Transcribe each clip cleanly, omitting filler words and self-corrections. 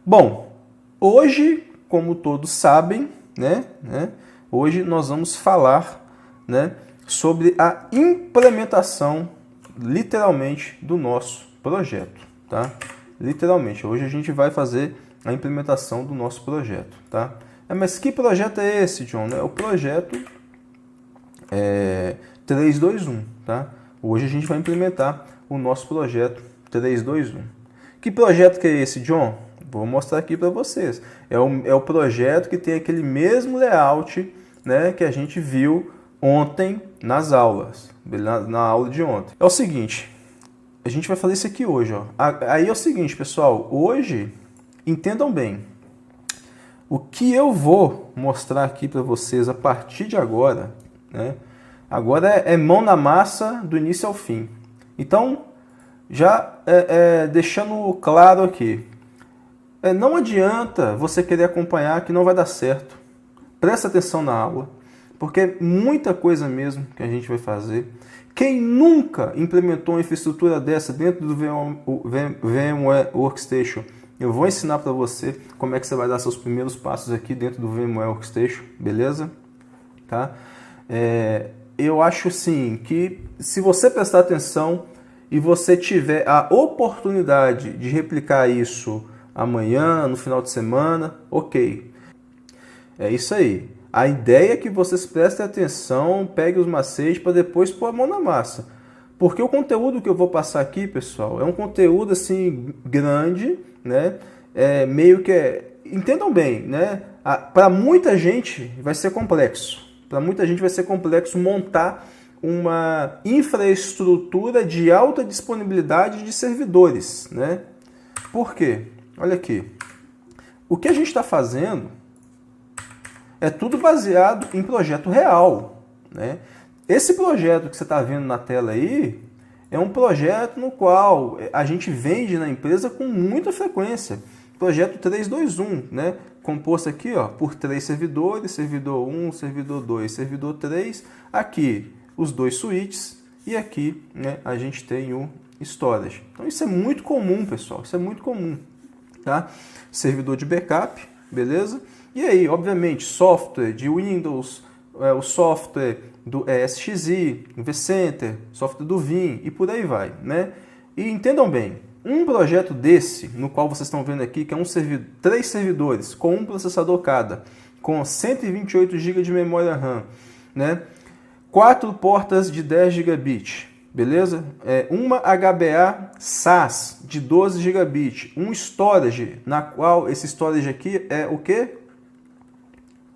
Bom, hoje, como todos sabem, hoje nós vamos falar, sobre a implementação, literalmente, do nosso projeto, tá? Literalmente, hoje a gente vai fazer a implementação do nosso projeto, tá? Mas que projeto é esse, John? É o projeto 321, tá? Hoje a gente vai implementar o nosso projeto 321. Que projeto que é esse, John? Vou mostrar aqui para vocês. É o projeto que tem aquele mesmo layout, que a gente viu ontem nas aulas, na aula de ontem. É o seguinte, a gente vai fazer isso aqui hoje. Ó. Aí é o seguinte, pessoal, hoje, entendam bem, o que eu vou mostrar aqui para vocês a partir de agora, agora é mão na massa do início ao fim. Então, já deixando claro aqui, não adianta você querer acompanhar que não vai dar certo. Presta atenção na aula, porque é muita coisa mesmo que a gente vai fazer. Quem nunca implementou uma infraestrutura dessa dentro do VMware Workstation, eu vou ensinar para você como é que você vai dar seus primeiros passos aqui dentro do VMware Workstation, beleza? Tá? Eu acho sim que se você prestar atenção e você tiver a oportunidade de replicar isso amanhã, no final de semana, ok. É isso aí. A ideia é que vocês prestem atenção, peguem os macetes para depois pôr a mão na massa. Porque o conteúdo que eu vou passar aqui, pessoal, é um conteúdo assim grande, meio que entendam bem, para muita gente vai ser complexo. Para muita gente vai ser complexo montar uma infraestrutura de alta disponibilidade de servidores, Por quê? Olha aqui. O que a gente está fazendo é tudo baseado em projeto real, Esse projeto que você está vendo na tela aí é um projeto no qual a gente vende na empresa com muita frequência. Projeto 321, composto aqui por 3 servidores, servidor 1, servidor 2, servidor 3, aqui os 2 switches e aqui a gente tem o storage. Então isso é muito comum, pessoal, isso é muito comum. Tá? Servidor de backup, beleza? E aí, obviamente, software de Windows, o software do ESXi, vCenter, software do Vim e por aí vai, E entendam bem, um projeto desse, no qual vocês estão vendo aqui, que é 3 servidores com um processador cada, com 128 GB de memória RAM, 4 portas de 10 GB, beleza? Uma HBA SAS de 12 GB, um storage, na qual esse storage aqui é o quê?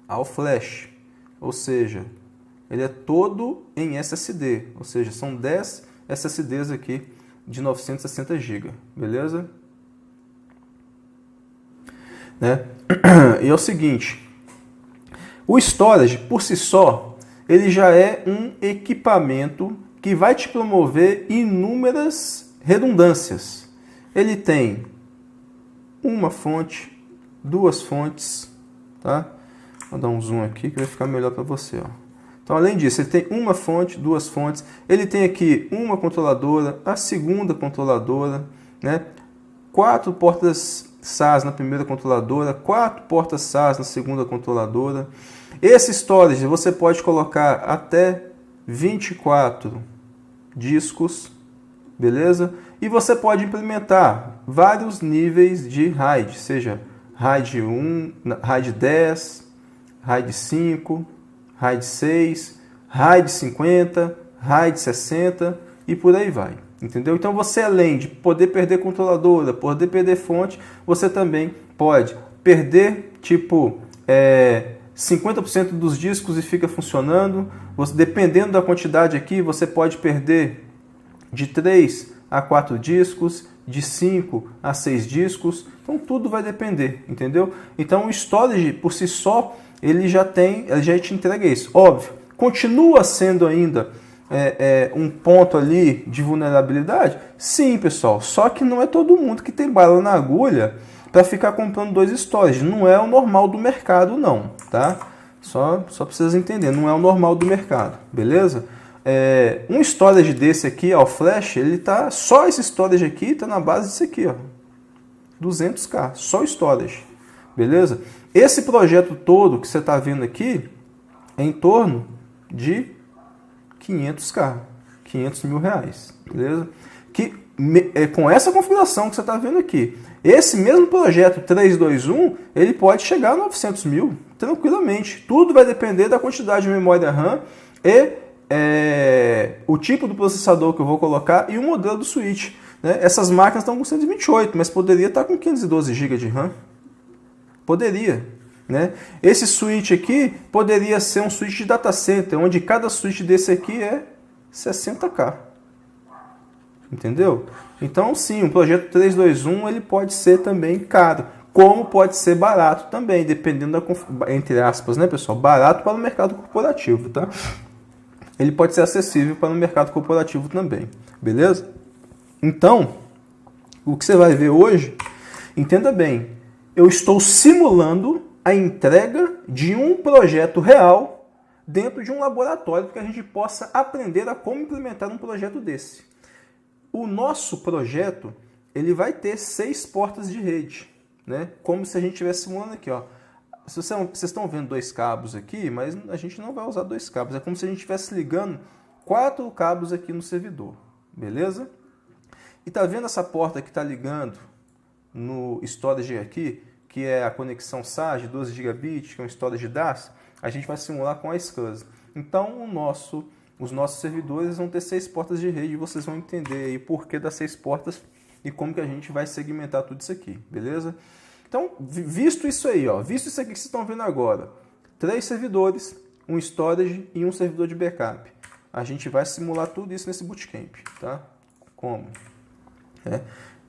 All flash, ou seja, ele é todo em SSD, ou seja, são 10 SSDs aqui de 960 GB, beleza? E é o seguinte, o storage por si só, ele já é um equipamento que vai te promover inúmeras redundâncias. Ele tem uma fonte, 2 fontes, tá? Vou dar um zoom aqui que vai ficar melhor para você, ó. Então, além disso, ele tem uma fonte, 2 fontes, ele tem aqui uma controladora, a segunda controladora, 4 portas SAS na primeira controladora, 4 portas SAS na segunda controladora. Esse storage você pode colocar até 24 discos, beleza? E você pode implementar vários níveis de RAID, seja RAID 1, RAID 10, RAID 5, RAID 6, RAID 50, RAID 60 e por aí vai, entendeu? Então você, além de poder perder controladora, poder perder fonte, você também pode perder tipo 50% dos discos e fica funcionando. Dependendo da quantidade aqui, você pode perder de 3 a 4 discos, de 5 a 6 discos. Então tudo vai depender, entendeu? Então o storage por si só, ele já te entrega isso. Óbvio, continua sendo ainda um ponto ali de vulnerabilidade? Sim, pessoal. Só que não é todo mundo que tem bala na agulha para ficar comprando 2 storage. Não é o normal do mercado, não, tá? Só para vocês entenderem, não é o normal do mercado, beleza? Um storage desse aqui, ó, flash, ele tá, só esse storage aqui tá na base disso aqui, ó. 200k, só storage, beleza? Esse projeto todo que você está vendo aqui é em torno de 500k, 500 mil reais, beleza? Que com essa configuração que você está vendo aqui, esse mesmo projeto 321, ele pode chegar a 900 mil, tranquilamente. Tudo vai depender da quantidade de memória RAM e o tipo do processador que eu vou colocar e o modelo do switch. Né? Essas máquinas estão com 128, mas poderia estar com 512 GB de RAM. Poderia. Né? Esse switch aqui poderia ser um switch de data center, onde cada switch desse aqui é 60k. Entendeu? Então, sim, um projeto 321 ele pode ser também caro, como pode ser barato também, dependendo da, entre aspas, né, pessoal? Barato para o mercado corporativo, tá? Ele pode ser acessível para o mercado corporativo também, beleza? Então, o que você vai ver hoje, entenda bem, eu estou simulando a entrega de um projeto real dentro de um laboratório para que a gente possa aprender a como implementar um projeto desse. O nosso projeto ele vai ter 6 portas de rede, né? Como se a gente estivesse simulando aqui, ó. Vocês estão vendo 2 cabos aqui, mas a gente não vai usar 2 cabos. É como se a gente estivesse ligando 4 cabos aqui no servidor, beleza? E tá vendo essa porta que está ligando no storage aqui, que é a conexão SAS de 12 GB, que é um storage DAS? A gente vai simular com a SCSI. Então os nossos servidores vão ter 6 portas de rede e vocês vão entender aí por que das 6 portas e como que a gente vai segmentar tudo isso aqui, beleza? Então, visto isso aí, ó, visto isso aqui que vocês estão vendo agora, 3 servidores, um storage e um servidor de backup. A gente vai simular tudo isso nesse bootcamp, tá? Como?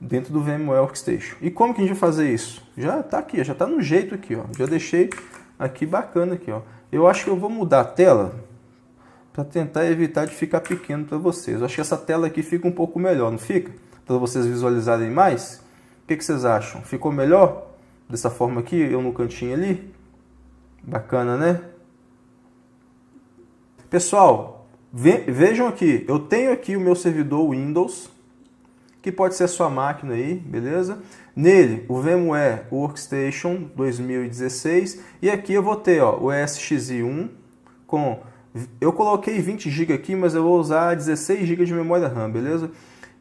Dentro do VMware Workstation. E como que a gente vai fazer isso? Já está aqui, já está no jeito aqui, ó. Já deixei aqui bacana aqui, ó. Eu acho que eu vou mudar a tela para tentar evitar de ficar pequeno para vocês. Eu acho que essa tela aqui fica um pouco melhor, não fica? Para vocês visualizarem mais. O que vocês acham? Ficou melhor? Dessa forma aqui, eu no cantinho ali? Bacana, né? Pessoal, vejam aqui. Eu tenho aqui o meu servidor Windows, que pode ser a sua máquina aí, beleza? Nele, o VMware Workstation 2016. E aqui eu vou ter, ó, o ESXi1 com... Eu coloquei 20 GB aqui, mas eu vou usar 16 GB de memória RAM, beleza?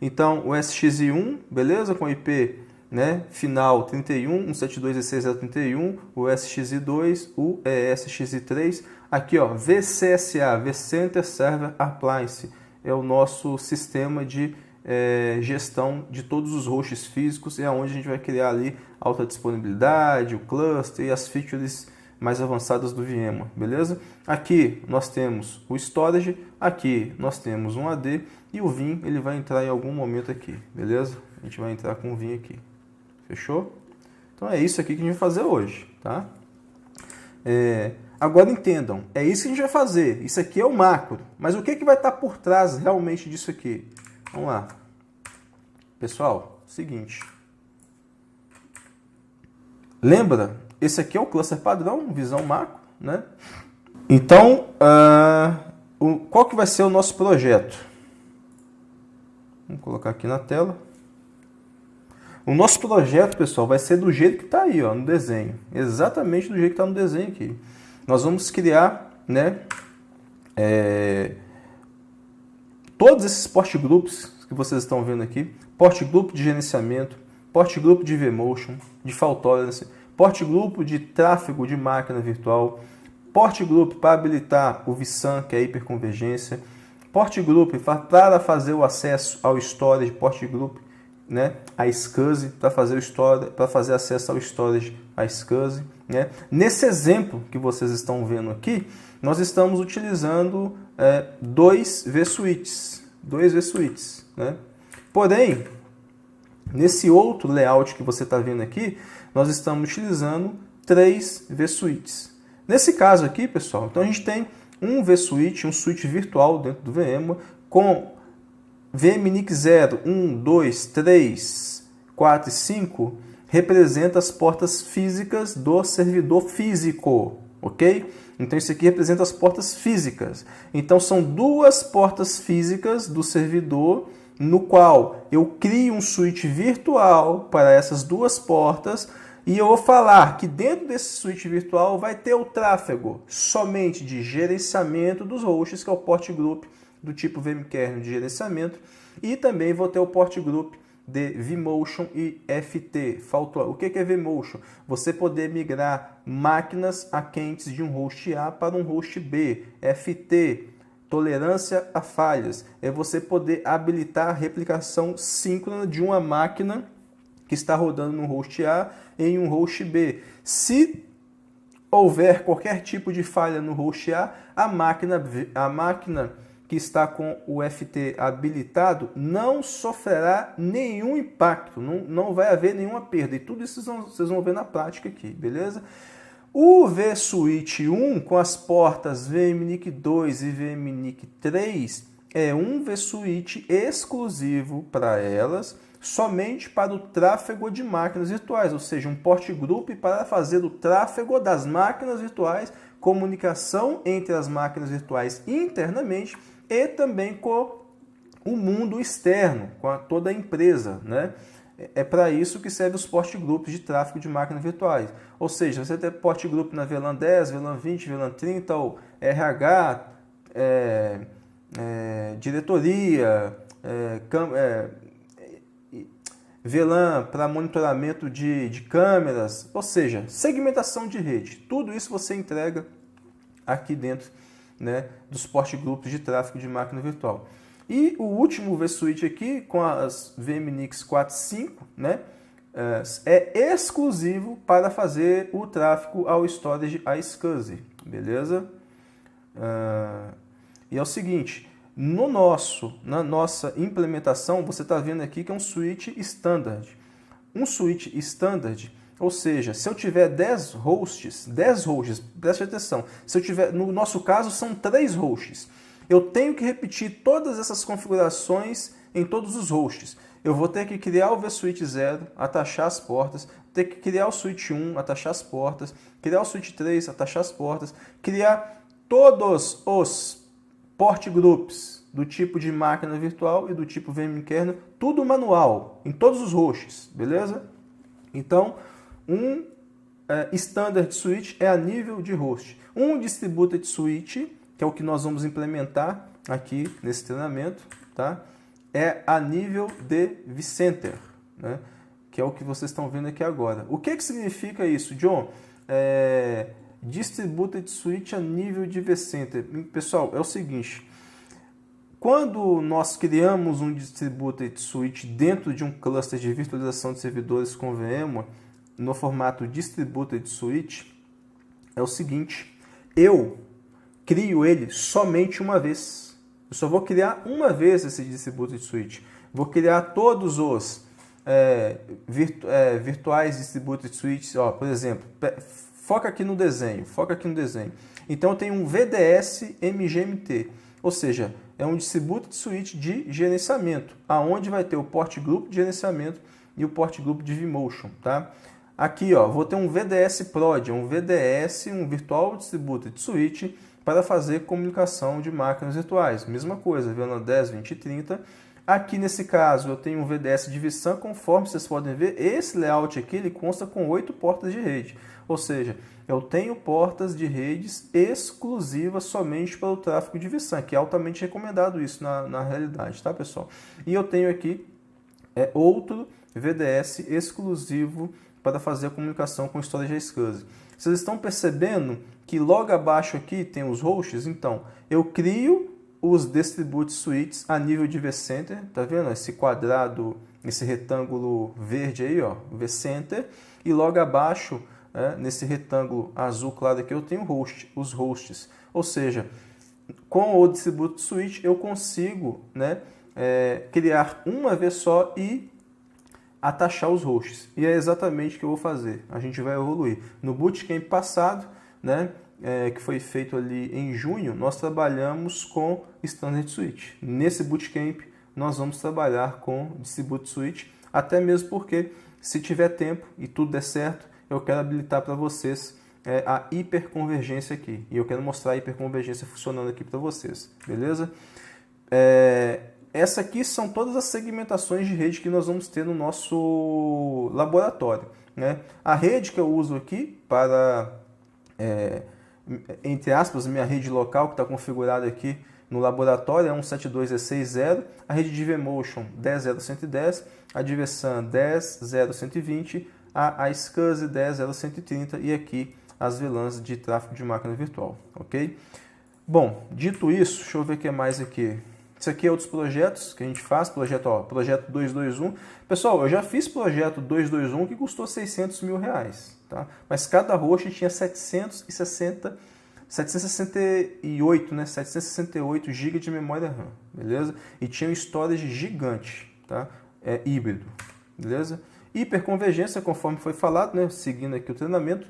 Então, o ESXi1, beleza? Com IP, né, final 31, 172.16.0.31, o ESXi2, o ESXi3. Aqui, ó, VCSA, vCenter Server Appliance. É o nosso sistema de gestão de todos os hosts físicos. É onde a gente vai criar ali alta disponibilidade, o cluster e as features mais avançadas do VMware, beleza? Aqui nós temos o storage, aqui nós temos um AD e o Vim, ele vai entrar em algum momento aqui, beleza? A gente vai entrar com o Vim aqui, fechou? Então é isso aqui que a gente vai fazer hoje, tá? Agora entendam, é isso que a gente vai fazer, isso aqui é o macro, mas o que vai estar por trás realmente disso aqui? Vamos lá. Pessoal, seguinte. Lembra? Esse aqui é o cluster padrão, visão macro, né? Então, qual que vai ser o nosso projeto? Vamos colocar aqui na tela. O nosso projeto, pessoal, vai ser do jeito que está aí, ó, no desenho. Exatamente do jeito que está no desenho aqui. Nós vamos criar, né, todos esses port groups que vocês estão vendo aqui. Port group de gerenciamento, port group de vMotion, de fault tolerance, port group de tráfego de máquina virtual, port group para habilitar o vSAN, que é a hiperconvergência, port group para fazer o acesso ao storage, port group, né, a SCSI, para fazer acesso ao storage, a SCSI, né. Nesse exemplo que vocês estão vendo aqui, nós estamos utilizando 2 vSwitches, né. Porém, nesse outro layout que você está vendo aqui, nós estamos utilizando 3 vSwitches. Nesse caso aqui, pessoal, então a gente tem um vSwitch, um switch virtual dentro do VMware, com VMNIC 0, 1, 2, 3, 4 e 5, representa as portas físicas do servidor físico, ok? Então isso aqui representa as portas físicas. Então são 2 portas físicas do servidor, no qual eu crio um switch virtual para essas duas portas e eu vou falar que dentro desse switch virtual vai ter o tráfego somente de gerenciamento dos hosts, que é o port group do tipo vmkernel de gerenciamento, e também vou ter o port group de vMotion e FT. Faltou. O que é vMotion? Você poder migrar máquinas a quentes de um host A para um host B. FT, tolerância a falhas. É você poder habilitar a replicação síncrona de uma máquina que está rodando no host A em um host B. Se houver qualquer tipo de falha no host A, a máquina que está com o FT habilitado não sofrerá nenhum impacto, não vai haver nenhuma perda. E tudo isso vocês vão ver na prática aqui, beleza? O vSwitch 1 com as portas vMNIC 2 e vMNIC 3 é um vSwitch exclusivo para elas, somente para o tráfego de máquinas virtuais, ou seja, um port group para fazer o tráfego das máquinas virtuais, comunicação entre as máquinas virtuais internamente e também com o mundo externo, com toda a empresa, né? É para isso que servem os port groups de tráfego de máquinas virtuais. Ou seja, você tem port group na VLAN 10, VLAN 20, VLAN 30, ou RH, diretoria, VLAN para monitoramento de câmeras, ou seja, segmentação de rede. Tudo isso você entrega aqui dentro, né, dos port groups de tráfego de máquina virtual. E o último vSwitch aqui, com as vMNICs 4 e 5, né, é exclusivo para fazer o tráfego ao storage iSCSI, beleza? E é o seguinte, na nossa implementação, você está vendo aqui que é um switch standard. Um switch standard, ou seja, se eu tiver 10 hosts, preste atenção, se eu tiver, no nosso caso são 3 hosts, eu tenho que repetir todas essas configurações em todos os hosts. Eu vou ter que criar o vSwitch 0, atachar as portas, ter que criar o switch 1, atachar as portas, criar o switch 3, atachar as portas, criar todos os port groups do tipo de máquina virtual e do tipo vmkernel, tudo manual, em todos os hosts, beleza? Então, um standard switch é a nível de host. Um distributed switch, que é o que nós vamos implementar aqui nesse treinamento, tá? É a nível de vCenter, né? Que é o que vocês estão vendo aqui agora. O que significa isso, John? Distributed switch a nível de vCenter. Pessoal, é o seguinte, quando nós criamos um distributed switch dentro de um cluster de virtualização de servidores com VMware, no formato distributed switch, é o seguinte, eu crio ele somente uma vez. Eu só vou criar uma vez esse distributed switch. Vou criar todos os virtuais distributed switches. Ó, por exemplo, foca aqui no desenho. Então eu tenho um VDS MGMT, ou seja, é um distributed switch de gerenciamento, aonde vai ter o port group de gerenciamento e o port group de vMotion, tá? Aqui, ó, vou ter um VDS Prod, um Virtual Distributed Switch, para fazer comunicação de máquinas virtuais. Mesma coisa, VLAN 10, 20 e 30. Aqui nesse caso eu tenho um VDS de vSAN, conforme vocês podem ver, esse layout aqui ele consta com 8 portas de rede. Ou seja, eu tenho portas de redes exclusivas somente para o tráfego de vSAN, que é altamente recomendado isso na realidade, tá, pessoal? E eu tenho aqui outro VDS exclusivo para fazer a comunicação com o storage iSCSI. Vocês estão percebendo que logo abaixo aqui tem os hosts? Então, eu crio os distributed switches a nível de vCenter, tá vendo? Esse quadrado, esse retângulo verde aí, ó, vCenter, e logo abaixo, nesse retângulo azul claro aqui, eu tenho os hosts. Ou seja, com o distributed switch eu consigo, né, criar uma vez só e atachar os hosts. E é exatamente o que eu vou fazer. A gente vai evoluir. No bootcamp passado, né, que foi feito ali em junho, nós trabalhamos com Standard Switch. Nesse bootcamp, nós vamos trabalhar com Distributed Switch, até mesmo porque, se tiver tempo e tudo der certo, eu quero habilitar para vocês a hiperconvergência aqui. E eu quero mostrar a hiperconvergência funcionando aqui para vocês. Beleza? essa aqui são todas as segmentações de rede que nós vamos ter no nosso laboratório, né? A rede que eu uso aqui para, entre aspas, minha rede local que está configurada aqui no laboratório é 172.160, a rede de vMotion 10.0.110, a de vSAN 10.0.120, a SCSI 10.0.130 e aqui as VLANs de tráfego de máquina virtual, ok? Bom, dito isso, deixa eu ver o que mais aqui. Isso aqui é outros projetos que a gente faz, projeto 221. Pessoal, eu já fiz projeto 221 que custou 600 mil reais, tá? Mas cada host tinha 768, né? 768 GB de memória RAM, beleza? E tinha um storage gigante, tá? Híbrido, beleza? Hiperconvergência, conforme foi falado, né? Seguindo aqui o treinamento.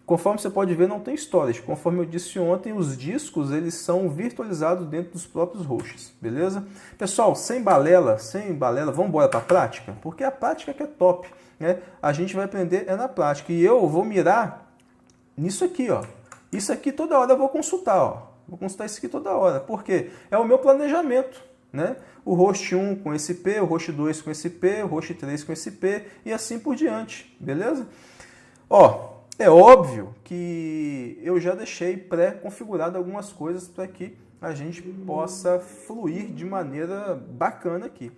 Conforme você pode ver, não tem storage. Conforme eu disse ontem, os discos eles são virtualizados dentro dos próprios hosts, beleza? Pessoal, sem balela, vamos embora para a prática? Porque a prática que é top, né? A gente vai aprender na prática. E eu vou mirar nisso aqui, ó. Isso aqui toda hora eu vou consultar, ó. Vou consultar isso aqui toda hora. Por quê? É o meu planejamento, né? O host 1 com esse P, o host 2 com esse P, o host 3 com esse P e assim por diante, beleza? Ó, é óbvio que eu já deixei pré-configurado algumas coisas para que a gente possa fluir de maneira bacana aqui.